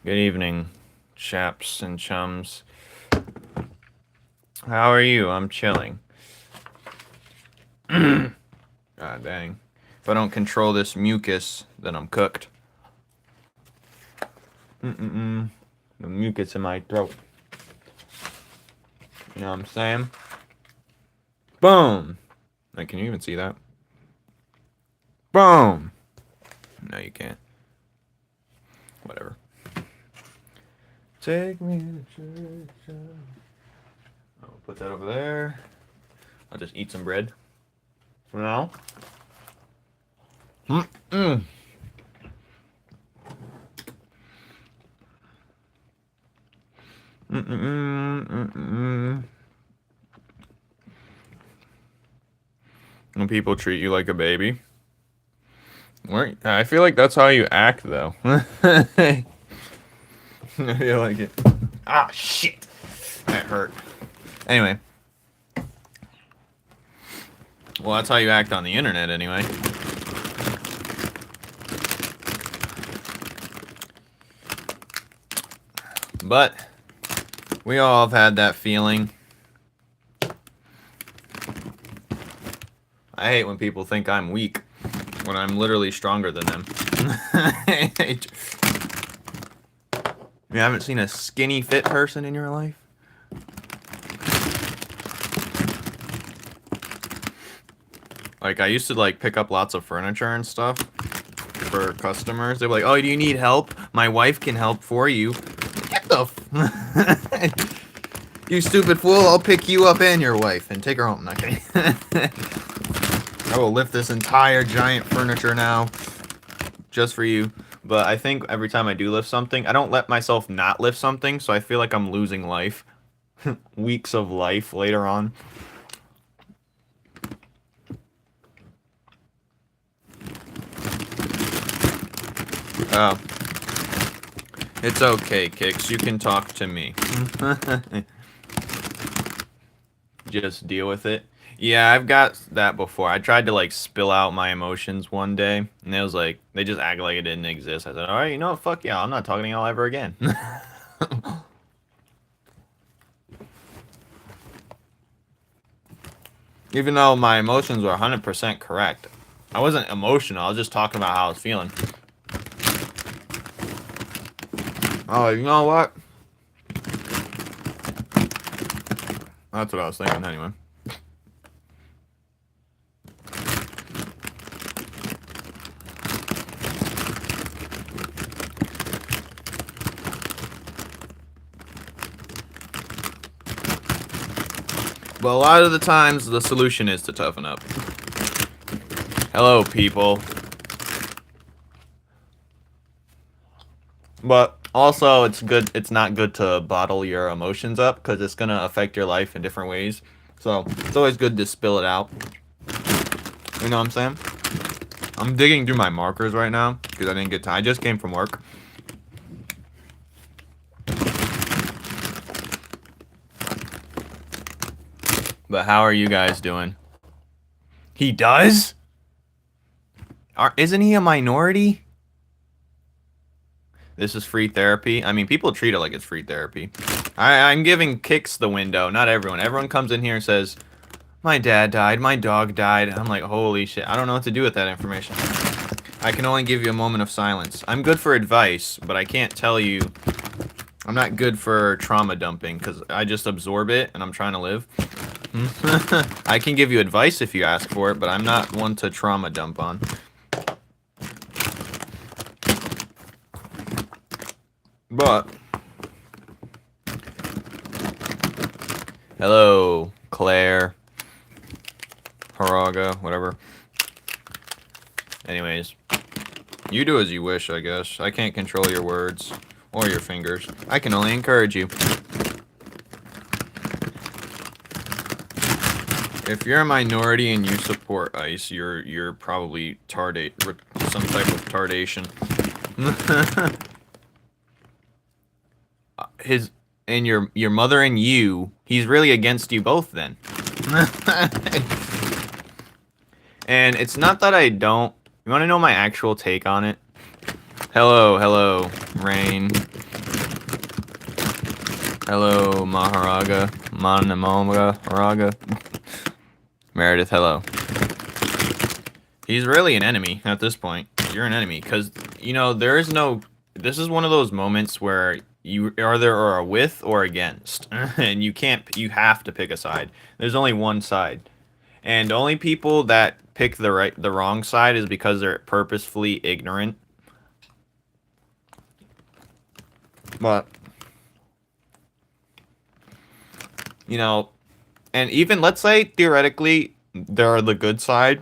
Good evening, chaps and chums. How are you? I'm chilling. God dang. If I don't control this mucus, then I'm cooked. The mucus in my throat. You know what I'm saying? Boom! Like, can you even see that? Boom! No, you can't. Whatever. Take me to church. I'll put that over there. I'll just eat some bread for now. When people treat you like a baby. I feel like that's how you act, though. I feel like it. Ah, shit. That hurt. Anyway. Well, that's how you act on the internet, anyway. But we all have had that feeling. I hate when people think I'm weak when I'm literally stronger than them. You haven't seen a skinny fit person in your life? Like, I used to, like, pick up lots of furniture and stuff for customers. They're like, oh, do you need help? My wife can help for you. Get the you stupid fool, I'll pick you up and your wife and take her home. Okay. I will lift this entire giant furniture now just for you. But I think every time I do lift something, I don't let myself not lift something, so I feel like I'm losing life. Weeks of life later on. Oh. It's okay, Kix. You can talk to me. Just deal with it. Yeah, I've got that before. I tried to, like, spill out my emotions one day, and it was like, they just act like it didn't exist. I said, alright, you know what? Fuck yeah, I'm not talking to y'all ever again. Even though my emotions were 100% correct. I wasn't emotional, I was just talking about how I was feeling. Oh, you know what? That's what I was thinking anyway. But a lot of the times, the solution is to toughen up. Hello, people. But also, it's not good to bottle your emotions up, because it's going to affect your life in different ways. So, it's always good to spill it out. You know what I'm saying? I'm digging through my markers right now, because I didn't get time. I just came from work. But how are you guys doing? He does? Isn't he a minority? This is free therapy. I mean, people treat it like it's free therapy. I'm giving Kix the window, not everyone. Everyone comes in here and says, my dad died, my dog died. I'm like, holy shit, I don't know what to do with that information. I can only give you a moment of silence. I'm good for advice, but I can't tell you. I'm not good for trauma dumping, because I just absorb it, and I'm trying to live. I can give you advice if you ask for it, but I'm not one to trauma dump on. But hello, Claire, Haraga, whatever. Anyways, you do as you wish, I guess. I can't control your words or your fingers. I can only encourage you. If you're a minority and you support ICE, you're probably some type of tardation. Your mother and you, he's really against you both then. And it's not that I don't. You want to know my actual take on it? Hello, Rain. Hello, Maharaga. Maharaga. Meredith, hello. He's really an enemy at this point. You're an enemy, because, you know, there is no... This is one of those moments where you either are with or against. And you can't... You have to pick a side. There's only one side. And only people that pick the wrong side is because they're purposefully ignorant. But... You know, and even, let's say, theoretically, they're the good side.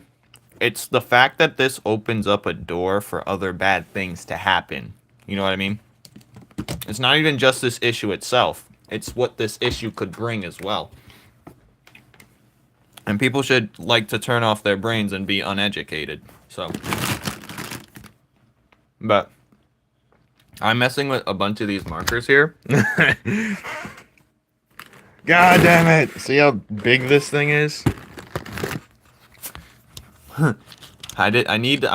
It's the fact that this opens up a door for other bad things to happen. You know what I mean? It's not even just this issue itself. It's what this issue could bring as well. And people should like to turn off their brains and be uneducated. So. But. I'm messing with a bunch of these markers here. God damn it! See how big this thing is? I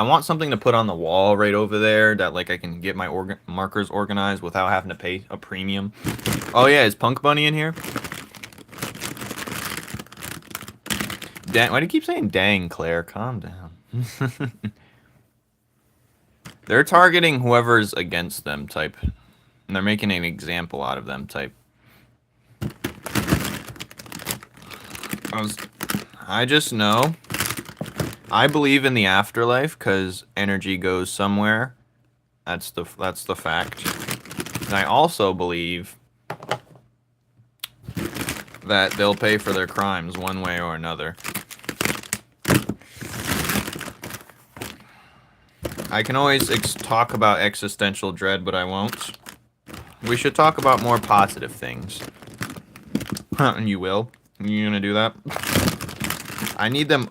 want something to put on the wall right over there that like I can get my markers organized without having to pay a premium. Oh yeah, is Punk Bunny in here? Dang, why do you keep saying dang, Claire? Calm down. They're targeting whoever's against them type. And they're making an example out of them type. I just know. I believe in the afterlife because energy goes somewhere. That's the fact. And I also believe that they'll pay for their crimes one way or another. I can always talk about existential dread, but I won't. We should talk about more positive things. And you will? You gonna do that? I need an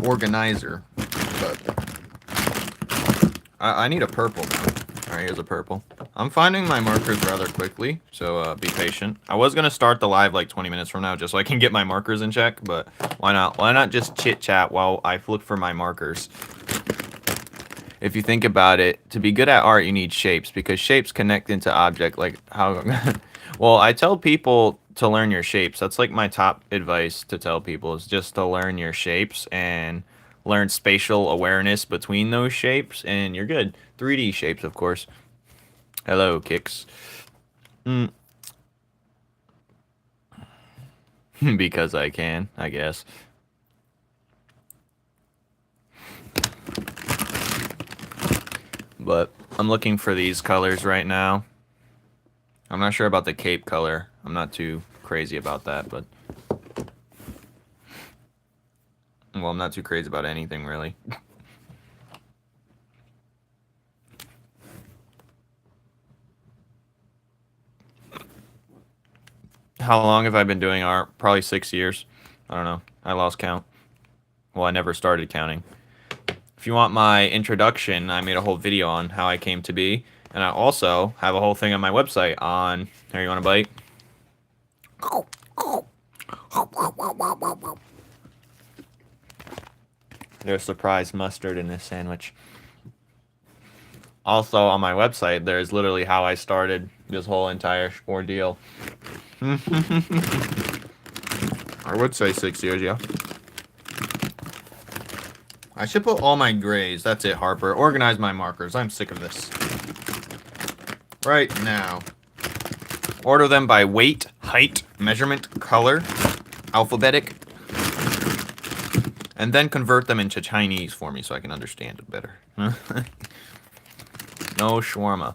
organizer. But I need a purple now. Alright, here's a purple. I'm finding my markers rather quickly, so be patient. I was gonna start the live like 20 minutes from now just so I can get my markers in check, but why not? Why not just chit-chat while I look for my markers? If you think about it, to be good at art, you need shapes, because shapes connect into object, like how... Well, I tell people to learn your shapes. That's like my top advice to tell people, is just to learn your shapes and learn spatial awareness between those shapes, and you're good. 3D shapes, of course. Hello, Kicks. Because I can, I guess. But I'm looking for these colors right now. I'm not sure about the cape color. I'm not too crazy about that, but... Well, I'm not too crazy about anything, really. How long have I been doing art? Probably 6 years. I don't know. I lost count. Well, I never started counting. If you want my introduction, I made a whole video on how I came to be. And I also have a whole thing on my website on... Here, you want a bite? There's surprise mustard in this sandwich. Also, on my website, there's literally how I started this whole entire ordeal. I would say 6 years, yeah. I should put all my grays. That's it, Harper. Organize my markers. I'm sick of this. Right now. Order them by weight, height, measurement, color, alphabetic. And then convert them into Chinese for me so I can understand it better. No shawarma.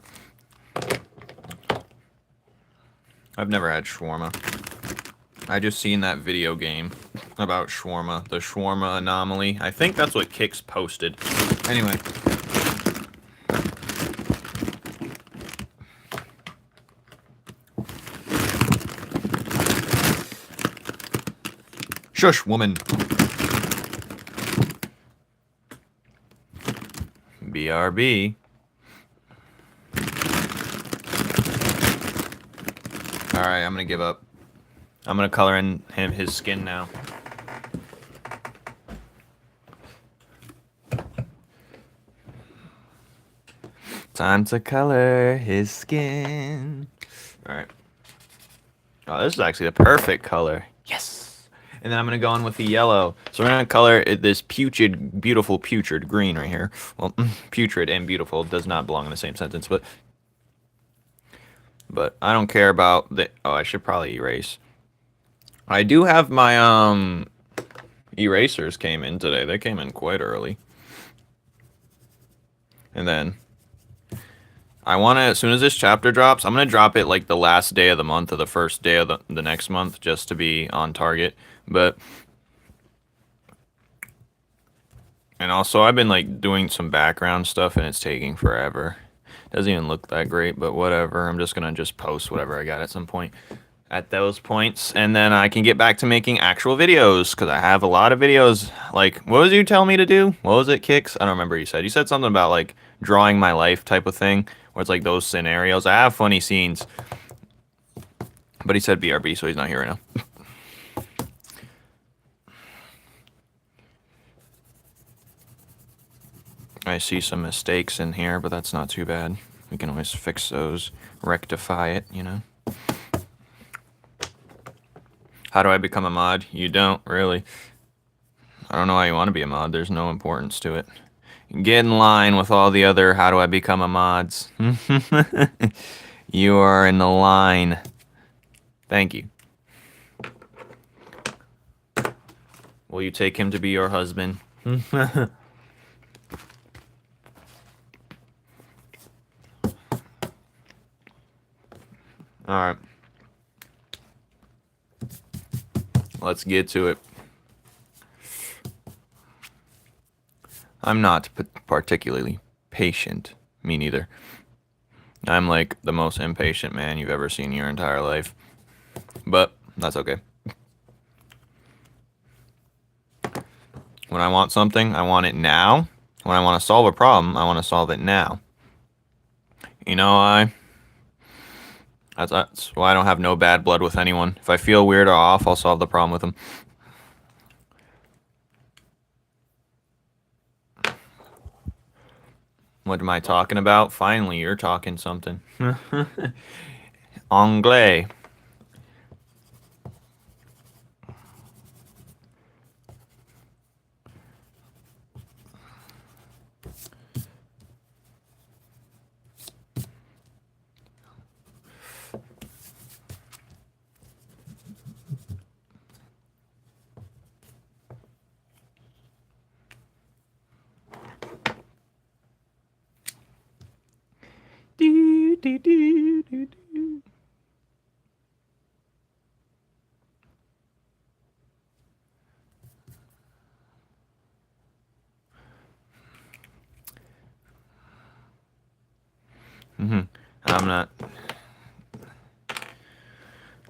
I've never had shawarma. I just seen that video game about shawarma, the shawarma anomaly. I think that's what Kix posted. Anyway. Shush, woman. BRB. Alright, I'm gonna give up. I'm gonna color in his skin now. Time to color his skin. Alright. Oh, this is actually the perfect color. Yes. And then I'm going to go in with the yellow. So we're going to color this putrid, beautiful putrid green right here. Well, putrid and beautiful does not belong in the same sentence, but I don't care about the... Oh, I should probably erase. I do have my erasers came in today. They came in quite early. And then I want to, as soon as this chapter drops, I'm going to drop it like the last day of the month or the first day of the next month just to be on target. But, and also I've been like doing some background stuff and it's taking forever. Doesn't even look that great, but whatever. I'm just going to just post whatever I got at some point at those points. And then I can get back to making actual videos because I have a lot of videos. Like, what was you telling me to do? What was it, Kicks? I don't remember what you said. You said something about like drawing my life type of thing where it's like those scenarios. I have funny scenes. But he said BRB, so he's not here right now. I see some mistakes in here, but that's not too bad. We can always fix those, rectify it, you know. How do I become a mod? You don't, really. I don't know why you want to be a mod. There's no importance to it. Get in line with all the other how do I become a mods. You are in the line. Thank you. Will you take him to be your husband? Alright. Let's get to it. I'm not particularly patient. Me neither. I'm like the most impatient man you've ever seen in your entire life. But that's okay. When I want something, I want it now. When I want to solve a problem, I want to solve it now. You know, that's why I don't have no bad blood with anyone. If I feel weird or off, I'll solve the problem with them. What am I talking about? Finally, you're talking something. Anglais. Do, do, do, do, do. I'm not.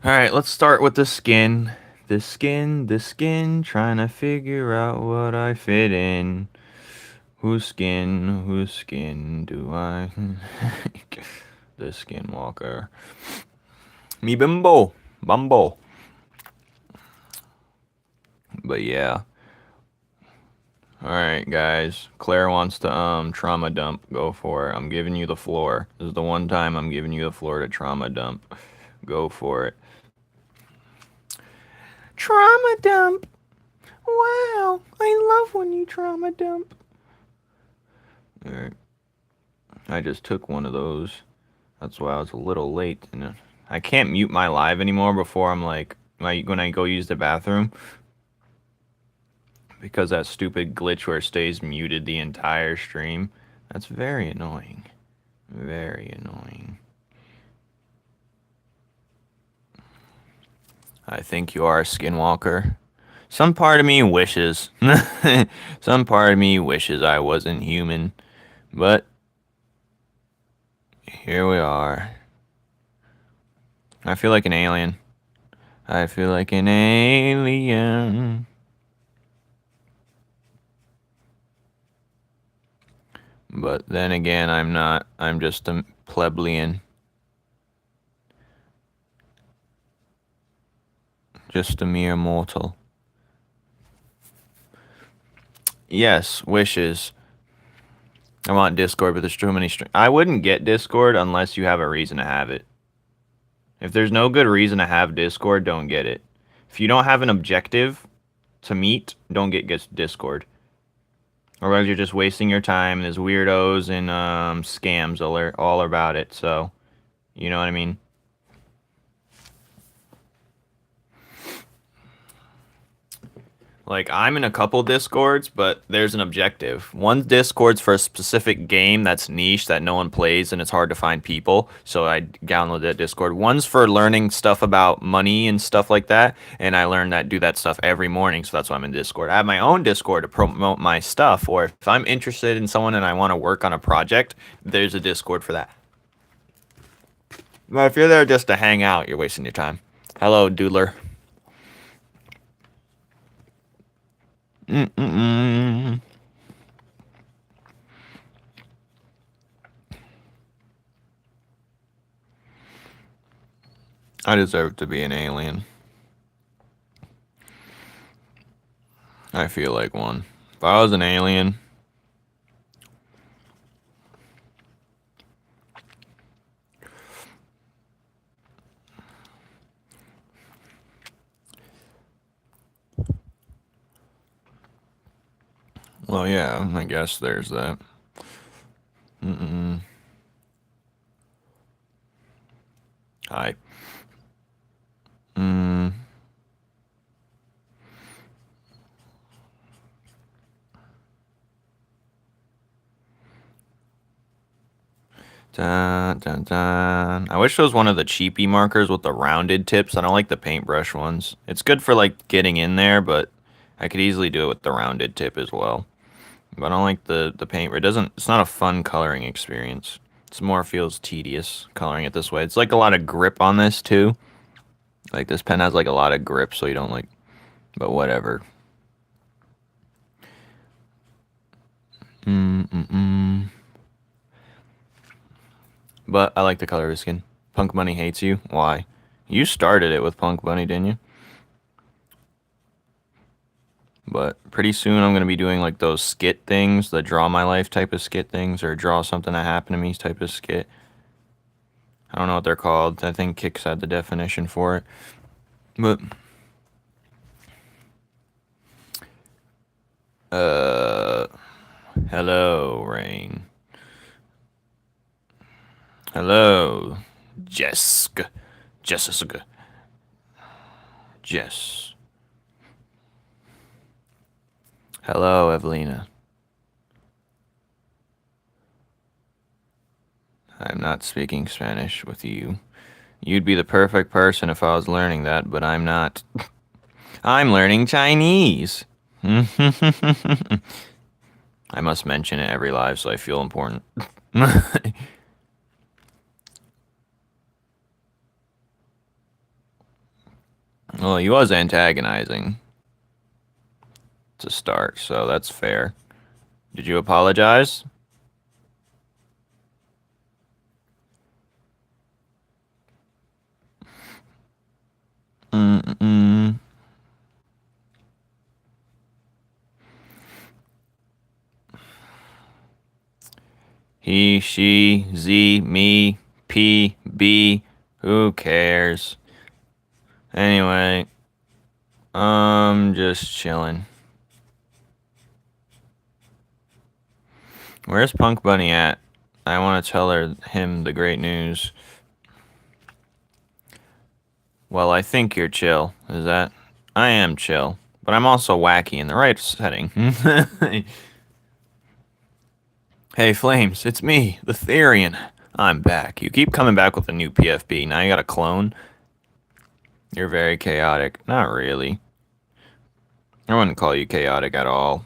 Alright, let's start with the skin. The skin, trying to figure out what I fit in. Whose skin do I... The skinwalker. Me bimbo. Bumbo. But yeah. Alright, guys. Claire wants to trauma dump. Go for it. I'm giving you the floor. This is the one time I'm giving you the floor to trauma dump. Go for it. Trauma dump. Wow. I love when you trauma dump. Alright. I just took one of those. That's why I was a little late. And I can't mute my live anymore before I'm like, when I go use the bathroom. Because that stupid glitch where it stays muted the entire stream. That's very annoying. Very annoying. I think you are a skinwalker. Some part of me wishes. Some part of me wishes I wasn't human. But here we are. I feel like an alien. I feel like an alien. But then again, I'm not. I'm just a plebeian. Just a mere mortal. Yes, wishes. I want Discord, but there's too many I wouldn't get Discord unless you have a reason to have it. If there's no good reason to have Discord, don't get it. If you don't have an objective to meet, don't get Discord. Otherwise, you're just wasting your time. There's weirdos and scams all about it. So, you know what I mean? Like, I'm in a couple Discords, but there's an objective. One Discord's for a specific game that's niche that no one plays and it's hard to find people, so I download that Discord. One's for learning stuff about money and stuff like that, and I do that stuff every morning, so that's why I'm in Discord. I have my own Discord to promote my stuff, or if I'm interested in someone and I want to work on a project, there's a Discord for that. But if you're there just to hang out, you're wasting your time. Hello, Doodler. Mm-mm-mm. I deserve to be an alien. I feel like one. If I was an alien, well, yeah, I guess there's that. Mm-mm. Hi. Mm. Dun, dun, dun. I wish it was one of the cheapy markers with the rounded tips. I don't like the paintbrush ones. It's good for like getting in there, but I could easily do it with the rounded tip as well. But I don't like the paint. It's not a fun coloring experience. It's more feels tedious coloring it this way. It's like a lot of grip on this too. Like this pen has like a lot of grip, so you don't like. But whatever. Mm-mm-mm. But I like the color of his skin. Punk Bunny hates you. Why? You started it with Punk Bunny, didn't you? But pretty soon I'm going to be doing like those skit things, the draw my life type of skit things, or draw something that happened to me type of skit. I don't know what they're called. I think Kix had the definition for it. But, hello, Rain. Hello, Jessica. Jessica. Jess. Hello, Evelina. I'm not speaking Spanish with you. You'd be the perfect person if I was learning that, but I'm not. I'm learning Chinese. I must mention it every live so I feel important. Well, he was antagonizing to start, so that's fair. Did you apologize? Mm-mm. He, she, Z, me, P, B, who cares? Anyway, I'm just chilling. Where's Punk Bunny at? I want to tell him the great news. Well, I think you're chill. Is that? I am chill, but I'm also wacky in the right setting. Hey, Flames, it's me, the Therian. I'm back. You keep coming back with a new PFB. Now you got a clone? You're very chaotic. Not really. I wouldn't call you chaotic at all.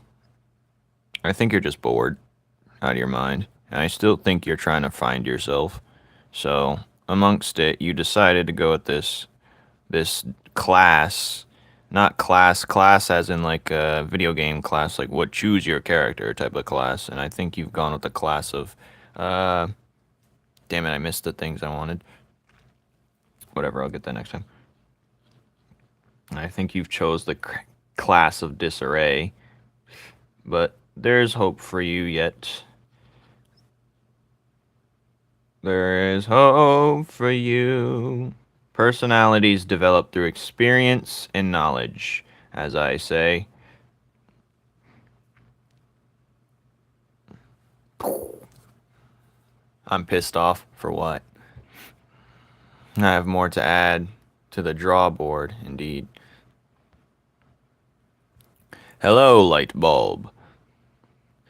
I think you're just bored out of your mind. And I still think you're trying to find yourself. So, amongst it, you decided to go with this class, not class as in like a video game class, like what choose your character type of class. And I think you've gone with the class of, damn it, I missed the things I wanted. Whatever, I'll get that next time. I think you've chose the class of disarray, but there's hope for you yet. There is hope for you. Personalities develop through experience and knowledge, as I say. I'm pissed off for what? I have more to add to the draw board, indeed. Hello, light bulb.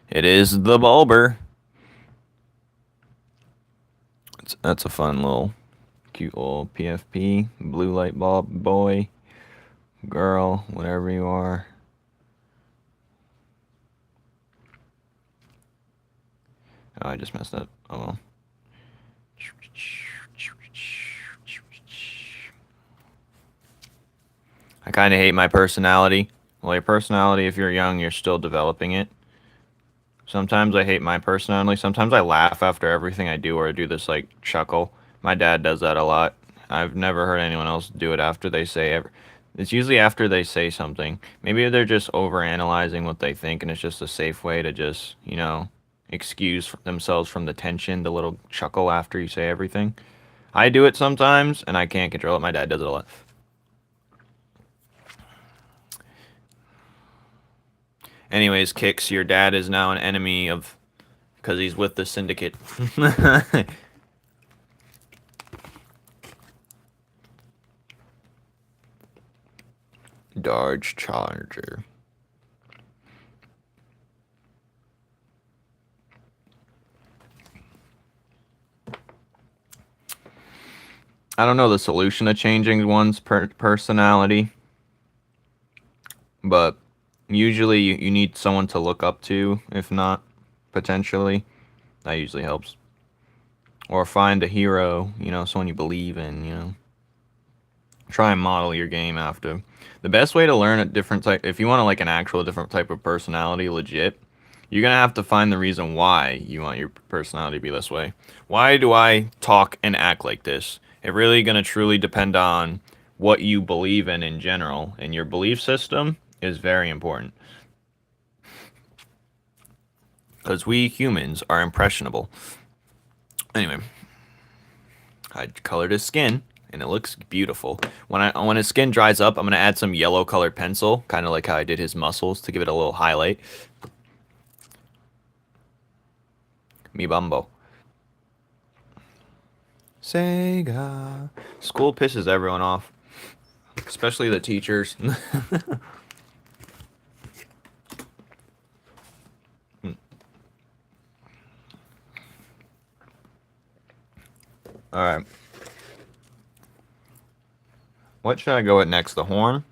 It is the bulber. That's a fun little, cute little PFP. Blue light bulb boy, girl, whatever you are. Oh, I just messed up. Oh well. I kind of hate my personality. Well, your personality, if you're young, you're still developing it. Sometimes I hate my personality. Sometimes I laugh after everything I do, or I do this, like, chuckle. My dad does that a lot. I've never heard anyone else do it after they say it's usually after they say something. Maybe they're just overanalyzing what they think, and it's just a safe way to just, you know, excuse themselves from the tension, the little chuckle after you say everything. I do it sometimes, and I can't control it. My dad does it a lot. Anyways, Kix, your dad is now an enemy of... because he's with the syndicate. Dodge Charger. I don't know the solution to changing one's personality, but usually you need someone to look up to, if not, potentially. That usually helps. Or find a hero, you know, someone you believe in, you know. Try and model your game after. The best way to learn a different type, if you want to like an actual different type of personality, legit, you're going to have to find the reason why you want your personality to be this way. Why do I talk and act like this? It really going to truly depend on what you believe in general, and your belief system is very important. Because we humans are impressionable. Anyway, I colored his skin, and it looks beautiful. When his skin dries up, I'm going to add some yellow colored pencil, kind of like how I did his muscles, to give it a little highlight. Mi bumbo. Sega. School pisses everyone off. Especially the teachers. Alright. What should I go with next? The horn?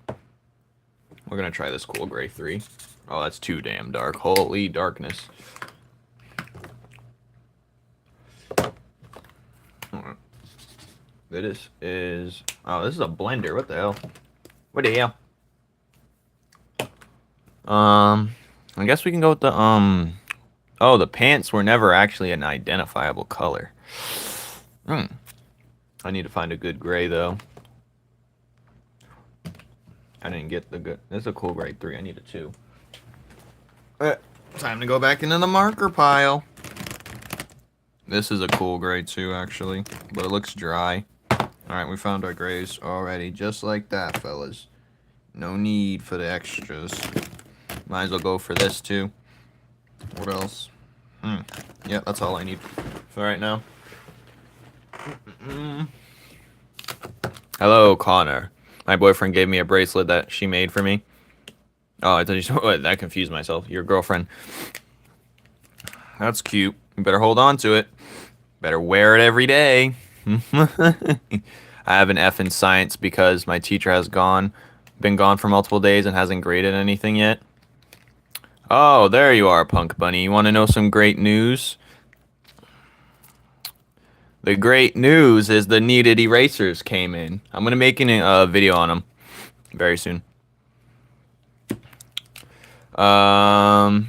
We're gonna try this cool gray 3. Oh, that's too damn dark. Holy darkness. Alright. This is... oh, this is a blender. What the hell? What the hell? I guess we can go with the, oh, the pants were never actually an identifiable color. I need to find a good gray, though. I didn't get the good... this is a cool grade 3. I need a 2. Time to go back into the marker pile. This is a cool grade 2, actually. But it looks dry. Alright, we found our grays already. Just like that, fellas. No need for the extras. Might as well go for this, too. What else? Yeah, that's all I need for right now. Hello, Connor. My boyfriend gave me a bracelet that she made for me. Oh, I thought you said... that confused myself. Your girlfriend. That's cute. You better hold on to it. Better wear it every day. I have an F in science because my teacher has been gone for multiple days and hasn't graded anything yet. Oh, there you are, Punk Bunny. You want to know some great news? The great news is the needed erasers came in. I'm going to make a video on them very soon. I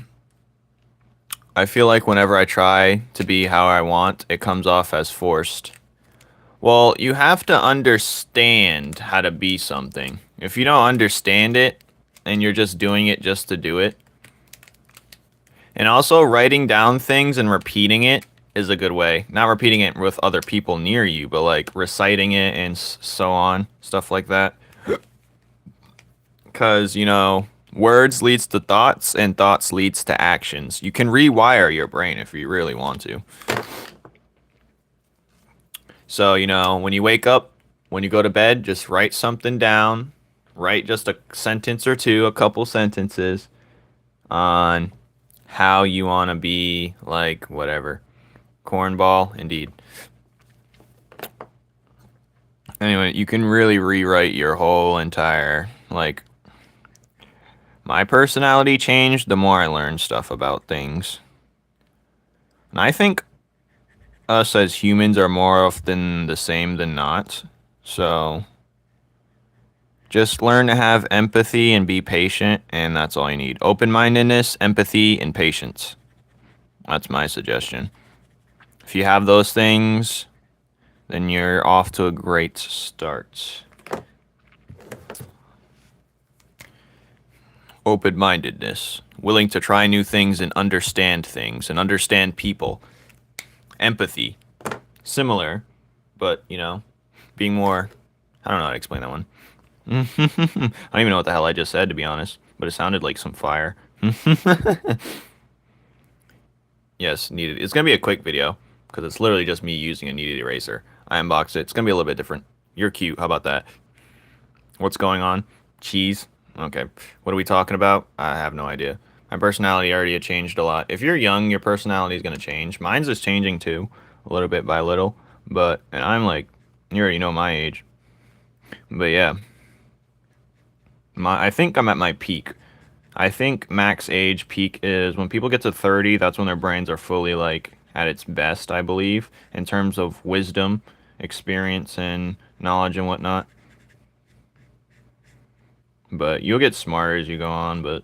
feel like whenever I try to be how I want, it comes off as forced. Well, you have to understand how to be something. If you don't understand it, and you're just doing it just to do it. And also, writing down things and repeating it is a good way. Not repeating it with other people near you, but like reciting it and so on, stuff like that. Because, you know, words leads to thoughts and thoughts leads to actions. You can rewire your brain if you really want to. So, you know, when you wake up, when you go to bed, just write something down. Write just a sentence or two, a couple sentences on how you want to be, like, whatever. Cornball, indeed. Anyway, you can really rewrite your whole entire, like, my personality changed the more I learned stuff about things. And I think us as humans are more often the same than not. So just learn to have empathy and be patient, and that's all you need. Open-mindedness, empathy, and patience. That's my suggestion. If you have those things, then you're off to a great start. Open-mindedness, willing to try new things and understand people. Empathy, similar, but, you know, being more, I don't know how to explain that one. I don't even know what the hell I just said, to be honest, but it sounded like some fire. Yes, needed. It's going to be a quick video, because it's literally just me using a kneaded eraser. I unboxed it. It's going to be a little bit different. You're cute. How about that? What's going on? Cheese? Okay. What are we talking about? I have no idea. My personality already had changed a lot. If you're young, your personality is going to change. Mine's is changing too, a little bit by little. But, and I'm like, you already know my age. But yeah. I think I'm at my peak. I think max age peak is when people get to 30, that's when their brains are fully, like, at its best, I believe, in terms of wisdom, experience, and knowledge and whatnot. But you'll get smarter as you go on, but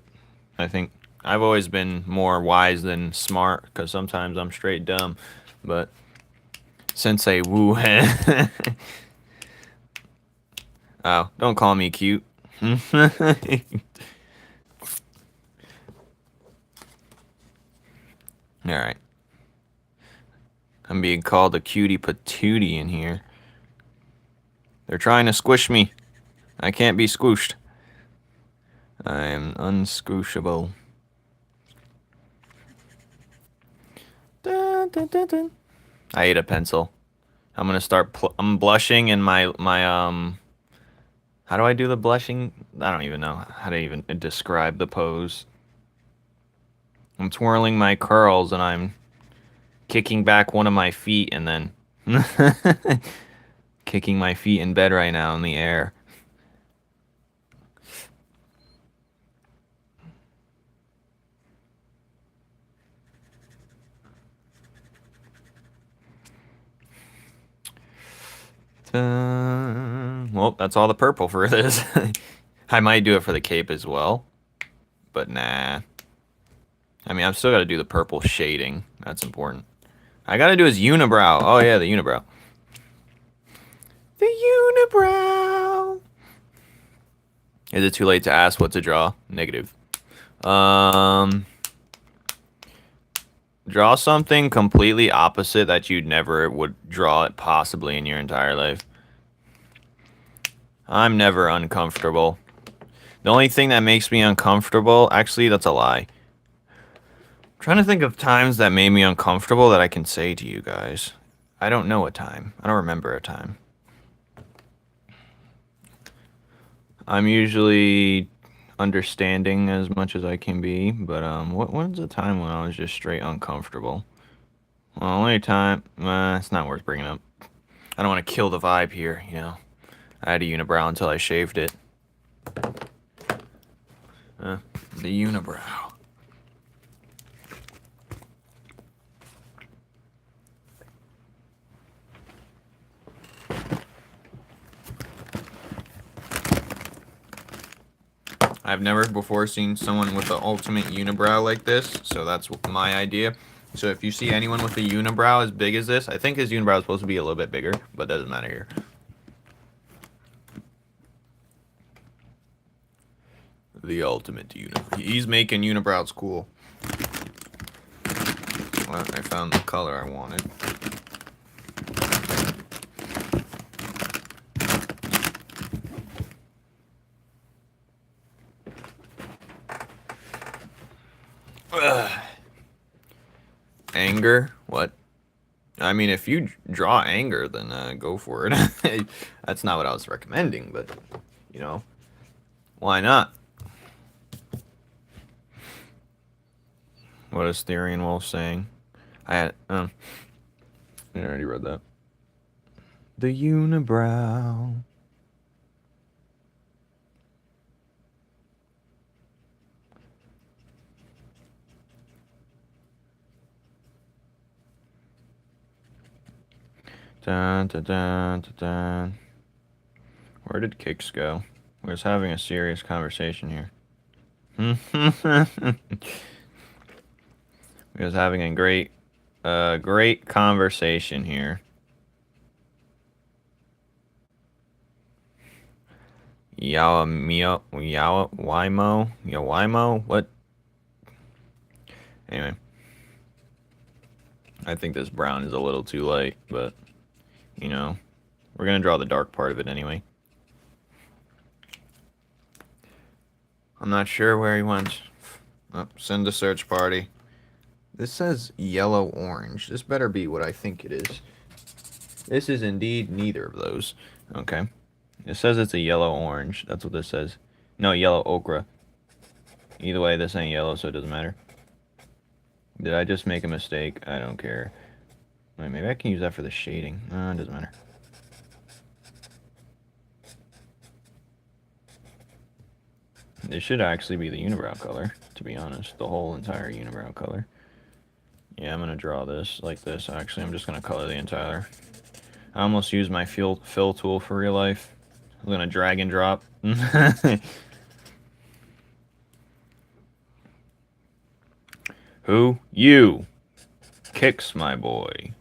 I think I've always been more wise than smart, because sometimes I'm straight dumb. But Sensei Wu. Oh, don't call me cute. Alright. I'm being called a cutie patootie in here. They're trying to squish me. I can't be squished. I am unsquishable. Dun, dun, dun, dun. I ate a pencil. I'm gonna start. I'm blushing in my How do I do the blushing? I don't even know how to even describe the pose. I'm twirling my curls and I'm kicking back one of my feet and then kicking my feet in bed right now in the air. Well, that's all the purple for this. I might do it for the cape as well, but nah. I mean, I've still got to do the purple shading. That's important. I got to do his unibrow. Oh, yeah, the unibrow. The unibrow. Is it too late to ask what to draw? Negative. Draw something completely opposite that you never would draw it possibly in your entire life. I'm never uncomfortable. The only thing that makes me uncomfortable, actually, that's a lie. I'm trying to think of times that made me uncomfortable that I can say to you guys. I don't know a time. I don't remember a time. I'm usually understanding as much as I can be, but when's the time when I was just straight uncomfortable? Well, only time, it's not worth bringing up. I don't want to kill the vibe here, you know. I had a unibrow until I shaved it. The unibrow. I've never before seen someone with the ultimate unibrow like this, so that's my idea. So if you see anyone with a unibrow as big as this, I think his unibrow is supposed to be a little bit bigger, but it doesn't matter here. The ultimate unibrow. He's making unibrows cool. Well, I found the color I wanted. Ugh. Anger? What? I mean, if you draw anger, then go for it. That's not what I was recommending, but, you know, why not? What is Therian Wolf saying? I already read that. The unibrow. Dun, dun, dun, dun, dun. Where did Kicks go? We're just having a serious conversation here. We was having a great conversation here. Yawaimo, what? Anyway, I think this brown is a little too light, but you know, we're gonna draw the dark part of it anyway. I'm not sure where he went. Oh, send a search party. This says yellow-orange. This better be what I think it is. This is indeed neither of those. Okay. It says it's a yellow-orange. That's what this says. No, yellow ochre. Either way, this ain't yellow, so it doesn't matter. Did I just make a mistake? I don't care. Wait, maybe I can use that for the shading. No, it doesn't matter. This should actually be the unibrow color, to be honest. The whole entire unibrow color. Yeah, I'm going to draw this like this, actually. I'm just going to color the entire. I almost used my fill tool for real life. I'm going to drag and drop. Who? You. Kicks, my boy.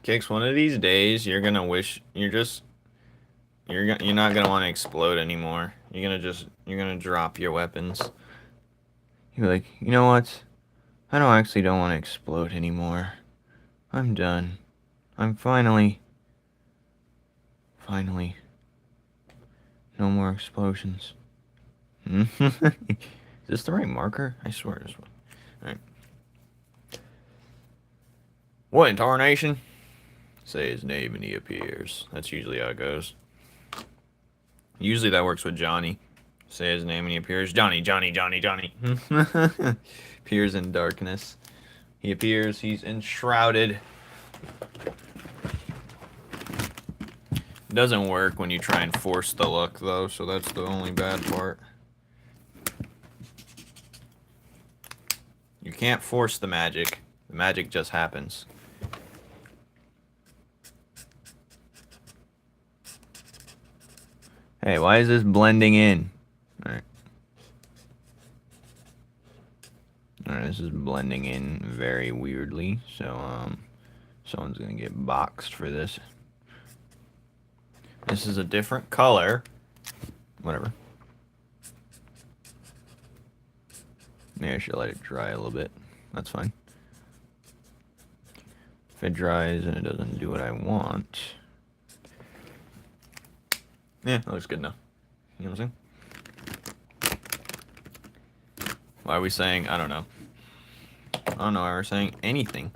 Kicks, one of these days you're gonna wish you're not gonna want to explode anymore. You're gonna drop your weapons. You're like, you know what? I don't want to explode anymore. I'm done. I'm finally, no more explosions. Is this the right marker? I swear it is. Alright. What in tarnation? Say his name and he appears. That's usually how it goes. Usually that works with Johnny. Say his name and he appears. Johnny. Appears in darkness. He appears. He's enshrouded. Doesn't work when you try and force the look, though, so that's the only bad part. You can't force the magic. The magic just happens. Hey, why is this blending in? Alright. Alright, this is blending in very weirdly, so, someone's gonna get boxed for this. This is a different color. Whatever. Maybe I should let it dry a little bit. That's fine. If it dries and it doesn't do what I want... Yeah, that looks good enough. You know what I'm saying? Why are we saying... I don't know. I don't know why we're saying anything.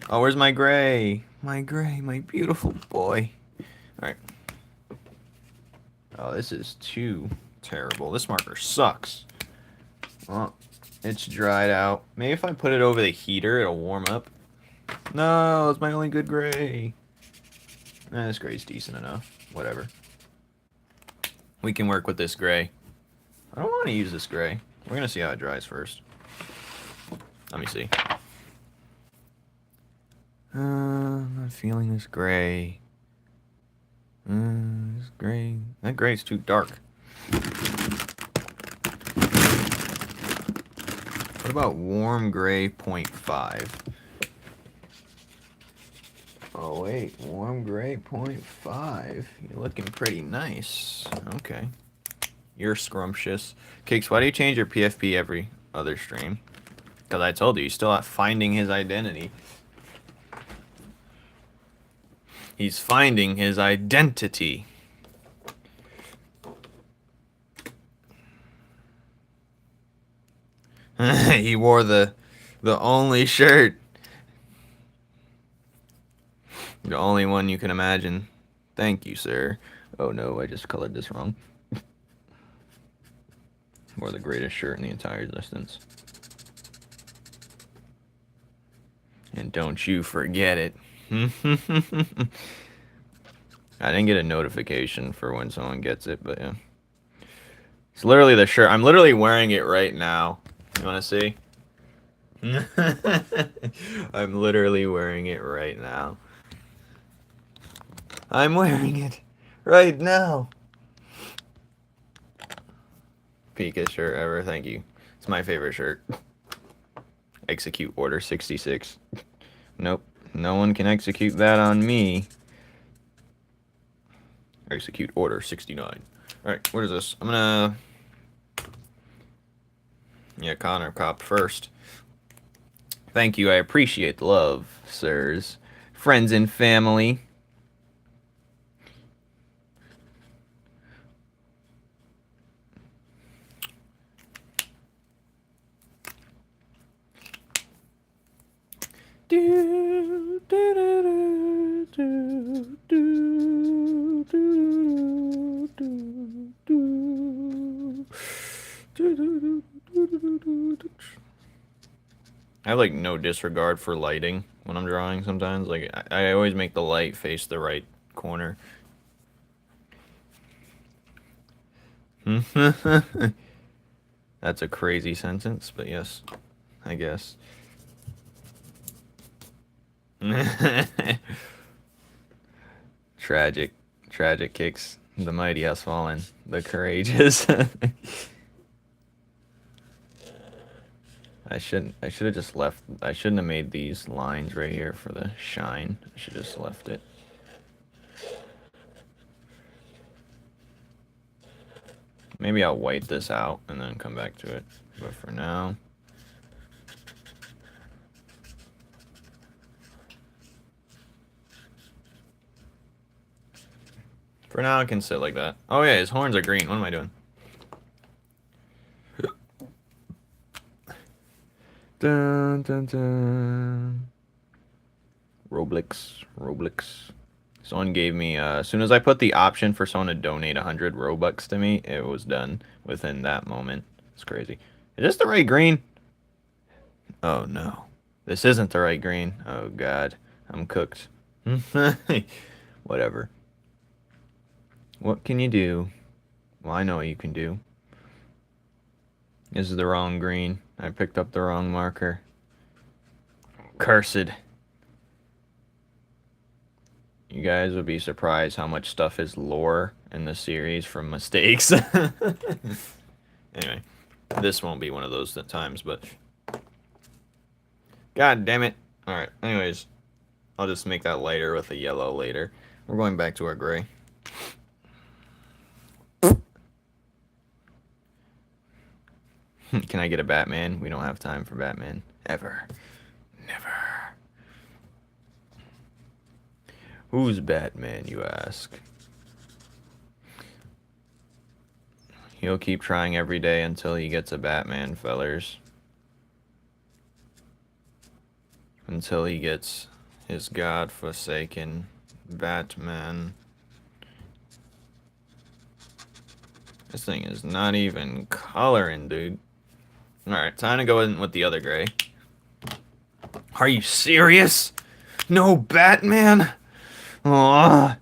Oh, where's my gray? My gray, my beautiful boy. Alright. Oh, this is too terrible. This marker sucks. Oh, it's dried out. Maybe if I put it over the heater, it'll warm up. No, it's my only good gray. This gray's decent enough. Whatever. We can work with this gray. I don't want to use this gray. We're gonna see how it dries first. Let me see. I'm not feeling this gray. This gray. That gray's too dark. What about warm gray 0.5? Oh wait, warm gray 0.5. You're looking pretty nice. Okay. You're scrumptious. Cakes, why do you change your PFP every other stream? Because I told you, he's still not finding his identity. He's finding his identity. He wore the only shirt. The only one you can imagine. Thank you, sir. Oh no, I just colored this wrong. Wore the greatest shirt in the entire existence. And don't you forget it. I didn't get a notification for when someone gets it, but yeah. It's literally the shirt. I'm literally wearing it right now. You want to see? I'm literally wearing it right now. I'm wearing it right now. Peakest shirt ever. Thank you. It's my favorite shirt. Execute order 66. Nope. No one can execute that on me. Execute order 69. Alright, what is this? I'm gonna... Yeah, Connor copped first. Thank you, I appreciate the love, sirs. Friends and family. I have like no disregard for lighting when I'm drawing sometimes. Like I always make the light face the right corner. That's a crazy sentence, but yes, I guess. Tragic kicks. The mighty has fallen. The courageous. I should have just left. I shouldn't have made these lines right here for the shine. I should have just left it. Maybe I'll white this out and then come back to it. But for now. For now, it can sit like that. Oh yeah, his horns are green. What am I doing? Dun, dun, dun. Roblox. Someone gave me, as soon as I put the option for someone to donate 100 Robux to me, it was done within that moment. It's crazy. Is this the right green? Oh no. This isn't the right green. Oh god. I'm cooked. Whatever. What can you do? Well, I know what you can do. This is the wrong green. I picked up the wrong marker. Cursed. You guys would be surprised how much stuff is lore in the series from mistakes. Anyway, this won't be one of those times, but... God damn it. Alright, anyways. I'll just make that lighter with a yellow later. We're going back to our gray. Can I get a Batman? We don't have time for Batman. Ever. Never. Who's Batman, you ask? He'll keep trying every day until he gets a Batman, fellers. Until he gets his godforsaken Batman. This thing is not even coloring, dude. Alright, time to go in with the other gray. Are you serious? No Batman? Aww.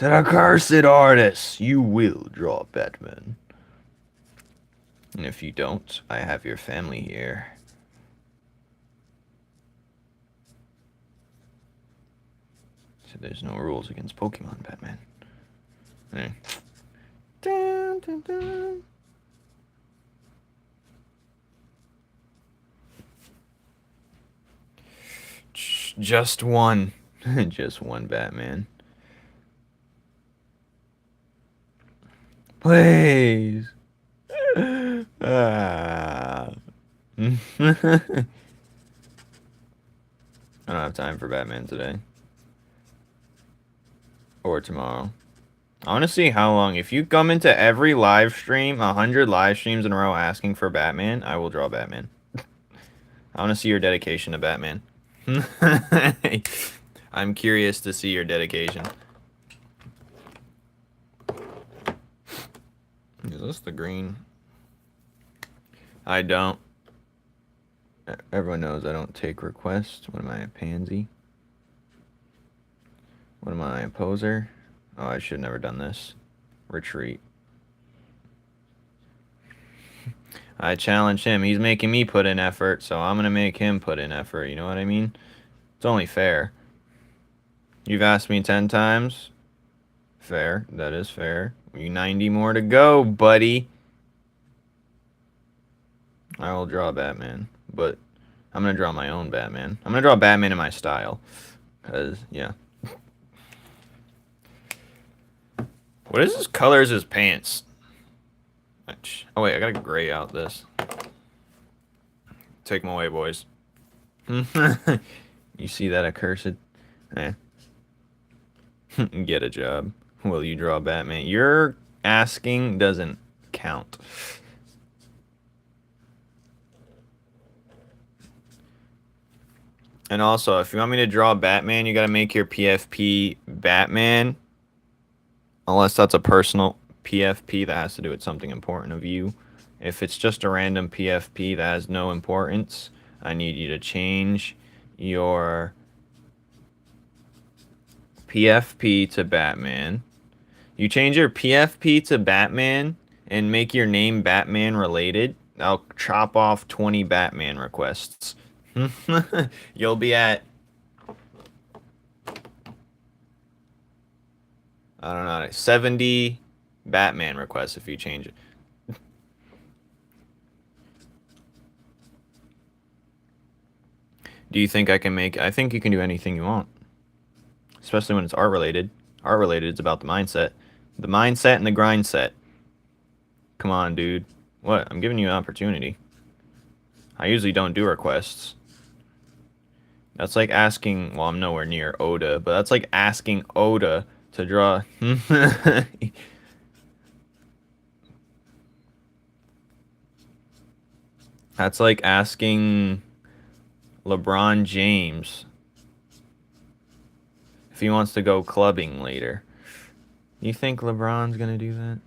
Said accursed artist, you will draw Batman. And if you don't, I have your family here. So there's no rules against Pokemon, Batman. Hey. Dun, dun, dun. Just one. Just one Batman. Please. Ah. I don't have time for Batman today. Or tomorrow. I want to see how long. If you come into every live stream, 100 live streams in a row asking for Batman, I will draw Batman. I want to see your dedication to Batman. I'm curious to see your dedication. Is this the green? I don't. Everyone knows I don't take requests. What am I, a pansy? What am I, a poser? Oh, I should have never done this. Retreat. I challenge him. He's making me put in effort, so I'm going to make him put in effort. You know what I mean? It's only fair. You've asked me 10 times. Fair. That is fair. You 90 more to go, buddy. I will draw Batman, but I'm going to draw my own Batman. I'm going to draw Batman in my style. Because, yeah. What is his colors his pants? Oh, wait, I got to gray out this. Take them away, boys. You see that accursed? Eh. Get a job. Will you draw Batman? Your asking doesn't count. And also, if you want me to draw Batman, you got to make your PFP Batman. Unless that's a personal PFP that has to do with something important of you. If it's just a random PFP that has no importance, I need you to change your PFP to Batman. You change your PFP to Batman and make your name Batman related, I'll chop off 20 Batman requests. You'll be at, I don't know, 70 Batman requests if you change it. Do you think I can make... I think you can do anything you want. Especially when it's art related. Art related is about the mindset. The mindset and the grind set. Come on, dude. What? I'm giving you an opportunity. I usually don't do requests. That's like asking... Well, I'm nowhere near Oda, but that's like asking Oda to draw... That's like asking LeBron James if he wants to go clubbing later. You think LeBron's gonna do that?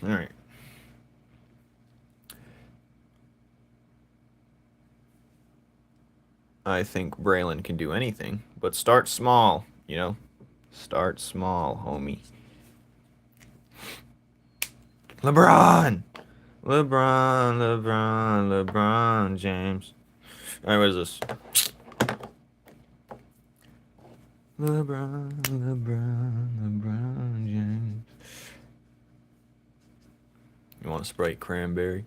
Alright. I think Braylon can do anything, but start small, you know? Start small, homie. LeBron! LeBron James. Alright, what is this? LeBron James. You want a Sprite cranberry?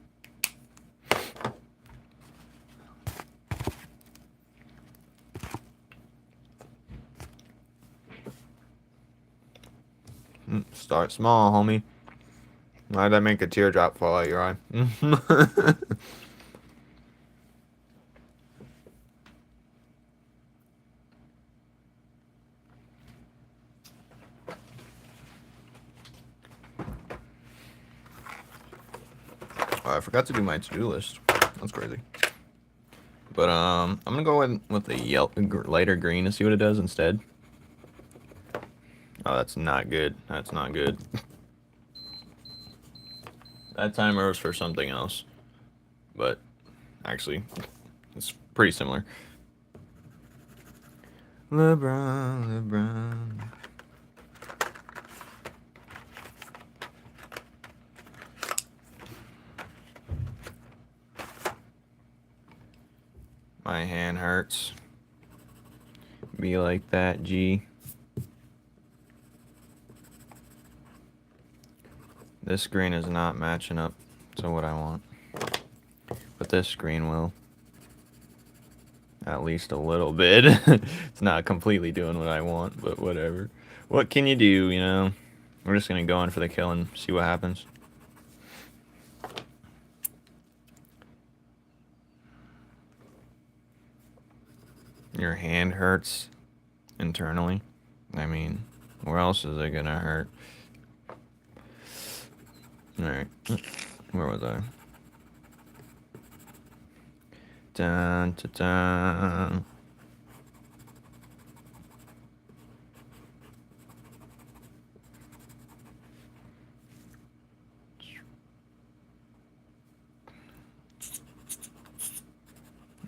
Start small, homie. Why'd that make a teardrop fall out your eye? Oh, I forgot to do my to-do list. That's crazy. But I'm gonna go with a lighter green to see what it does instead. Oh, that's not good. That's not good. That timer was for something else. But actually, it's pretty similar. LeBron. My hand hurts. Be like that, G. This screen is not matching up to what I want. But this screen will. At least a little bit. It's not completely doing what I want, but whatever. What can you do, you know? We're just gonna go in for the kill and see what happens. Your hand hurts internally. I mean, where else is it gonna hurt? Alright. Where was I? Dun, dun, dun.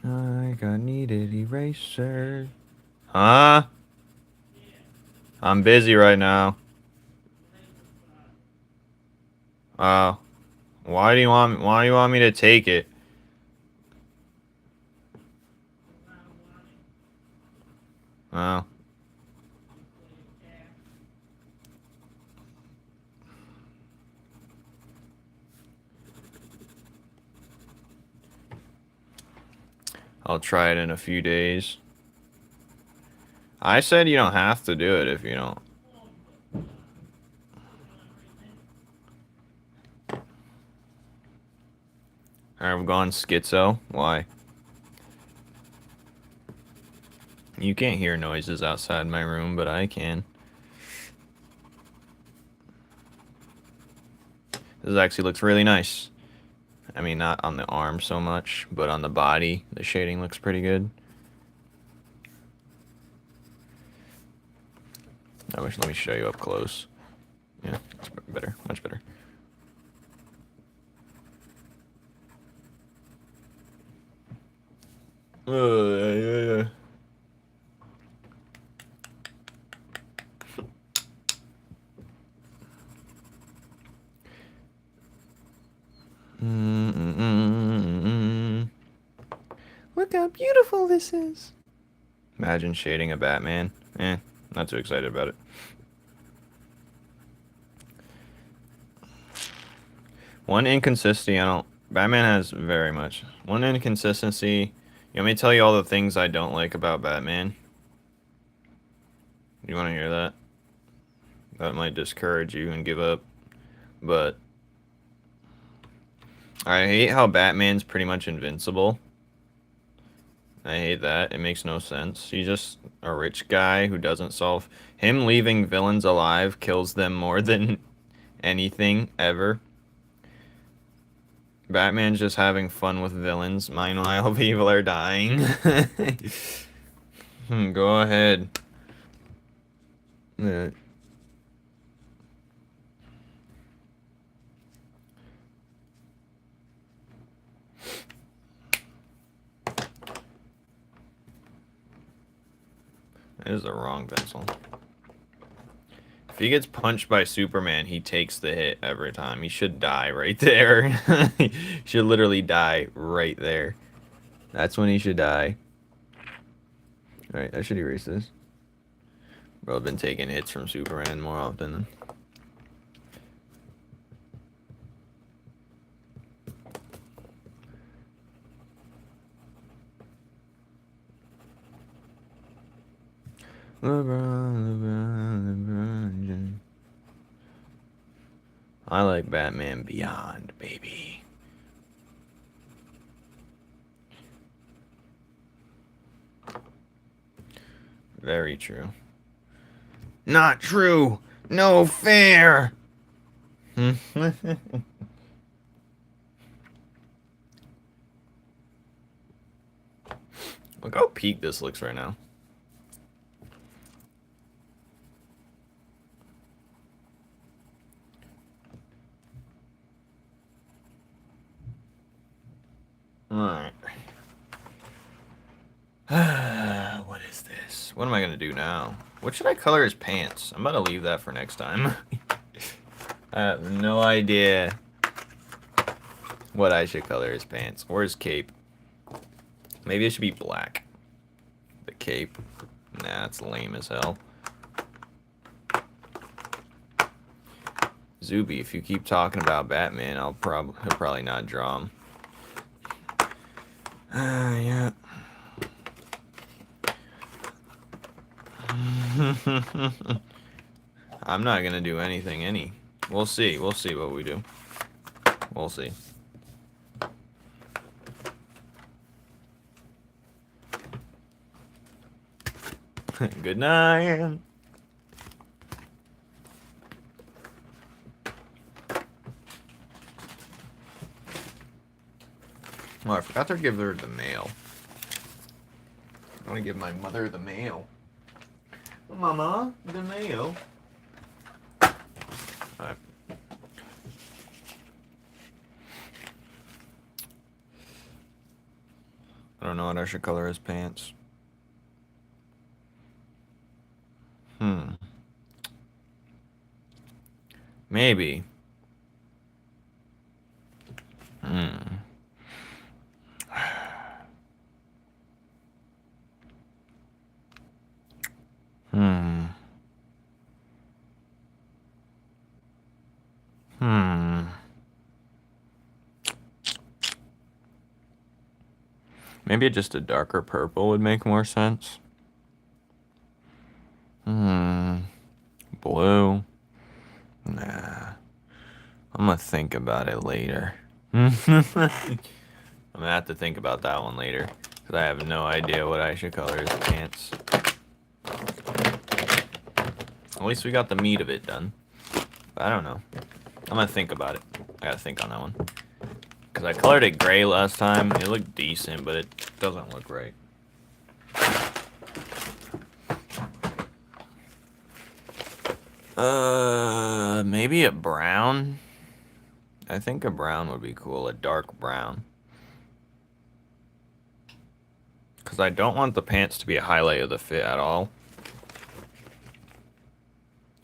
I got needed eraser. Huh? I'm busy right now. Why do you want me to take it? Oh. I'll try it in a few days. I said you don't have to do it if you don't. I've gone schizo. Why? You can't hear noises outside my room, but I can. This actually looks really nice. I mean, not on the arm so much, but on the body, the shading looks pretty good. Let me show you up close. Yeah, it's better, much better. Yeah. Look how beautiful this is. Imagine shading a Batman. Not too excited about it. One inconsistency Batman has very much. One inconsistency. You want me to tell you all the things I don't like about Batman? You want to hear that? That might discourage you and give up. But I hate how Batman's pretty much invincible. I hate that. It makes no sense. He's just a rich guy who doesn't solve... Him leaving villains alive kills them more than anything ever. Batman's just having fun with villains. Meanwhile, people are dying. Go ahead. Yeah. That is the wrong pencil. If he gets punched by Superman, he takes the hit every time. He should die right there. He should literally die right there. That's when he should die. Alright, I should erase this. Bro, I've been taking hits from Superman more often. LeBron. I like Batman Beyond, baby. Very true. Not true. No fair. Look how peaked this looks right now. Alright. What is this? What am I gonna do now? What should I color his pants? I'm about to leave that for next time. I have no idea what I should color his pants or his cape. Maybe it should be black. The cape. Nah, that's lame as hell. Zuby, if you keep talking about Batman, he'll probably not draw him. Yeah. I'm not gonna do anything. We'll see. We'll see what we do. We'll see. Good night. Oh, I forgot to give her the mail. I want to give my mother the mail. Mama, the mail. Alright. I don't know what I should color his pants. Maybe. Maybe just a darker purple would make more sense. Blue. Nah. I'm gonna think about it later. I'm gonna have to think about that one later, because I have no idea what I should color his pants. At least we got the meat of it done. But I don't know. I'm gonna think about it. I gotta think on that one. Because I colored it gray last time. It looked decent, but it doesn't look right. Maybe a brown? I think a brown would be cool. A dark brown. Because I don't want the pants to be a highlight of the fit at all.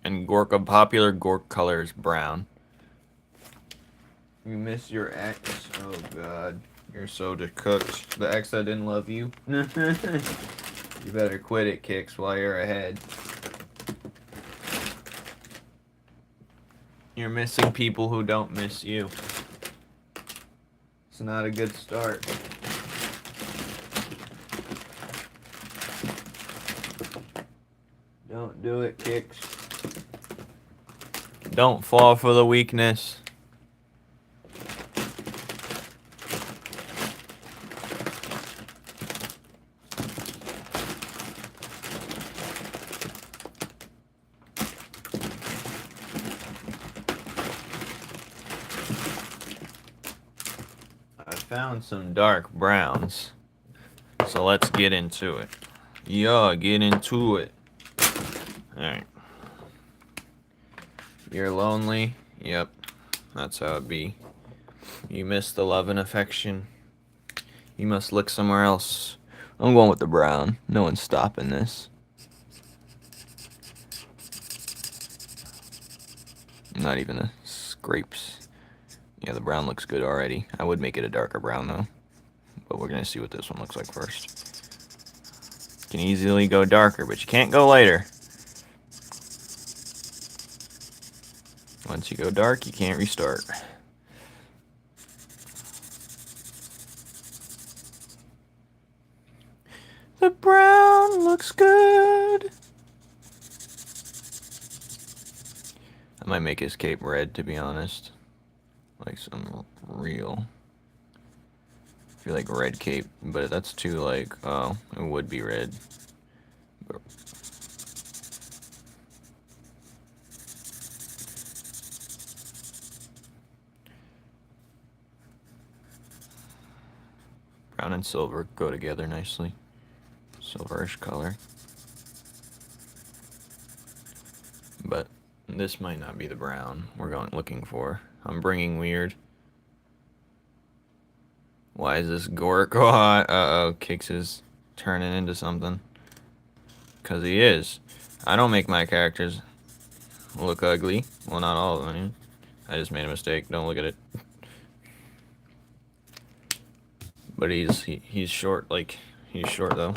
And a popular Gork color is brown. You miss your ex? Oh god. You're so cooked. The ex that didn't love you? You better quit it, Kicks, while you're ahead. You're missing people who don't miss you. It's not a good start. Don't do it, Kicks. Don't fall for the weakness. I found some dark browns. So let's get into it. Yeah, get into it. Alright. You're lonely? Yep. That's how it be. You miss the love and affection. You must look somewhere else. I'm going with the brown. No one's stopping this. Not even the scrapes. Yeah, the brown looks good already. I would make it a darker brown though. But we're gonna see what this one looks like first. You can easily go darker, but you can't go lighter. Once you go dark, you can't restart. The brown looks good. I might make his cape red, to be honest. Like some real. I feel like red cape, but that's too like, oh, it would be red. Brown and silver go together nicely. Silverish color. But this might not be the brown we're looking for. I'm bringing weird. Why is this Gork? Oh, uh-oh, Kicks is turning into something. Because he is. I don't make my characters look ugly. Well, not all of them. I just made a mistake. Don't look at it. But he's short, like, he's short, though.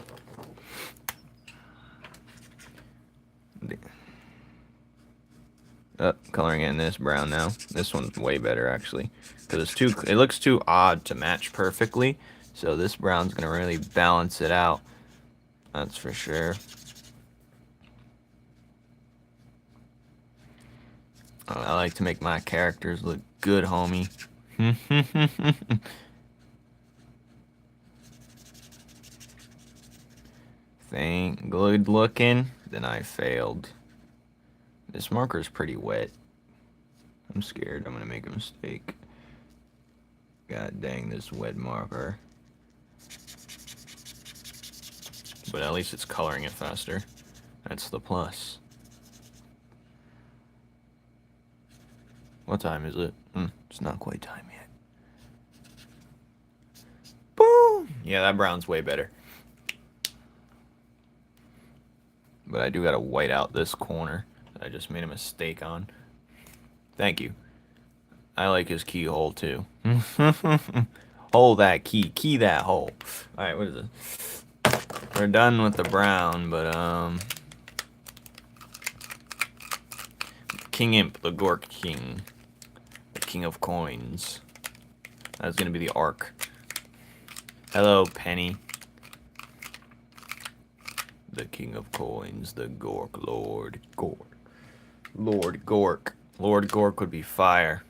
Coloring in this brown now. This one's way better, actually. Because it looks too odd to match perfectly. So this brown's going to really balance it out. That's for sure. I like to make my characters look good, homie. Think good looking, then I failed. This marker's pretty wet. I'm scared I'm gonna make a mistake. God dang this wet marker. But at least it's coloring it faster. That's the plus. What time is it? It's not quite time yet. Boom! Yeah, that brown's way better. But I do gotta white out this corner that I just made a mistake on. Thank you. I like his keyhole too. Hole that key. Key that hole. Alright, what is it? We're done with the brown, but King Imp, the Gork King. The King of Coins. That's gonna be the arc. Hello, Penny. The King of Coins, the Gork Lord. Gork. Lord Gork. Lord Gork would be fire.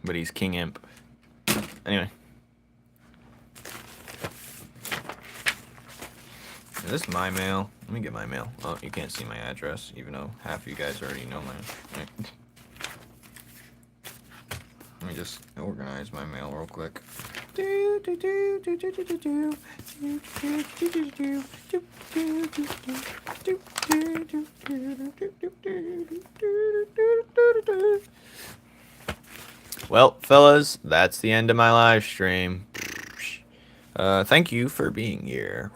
But he's King Imp. Anyway. Is this my mail? Let me get my mail. Oh, you can't see my address, even though half of you guys already know mine. Right. Let me just organize my mail real quick. Well, fellas, that's the end of my live stream. Thank you for being here.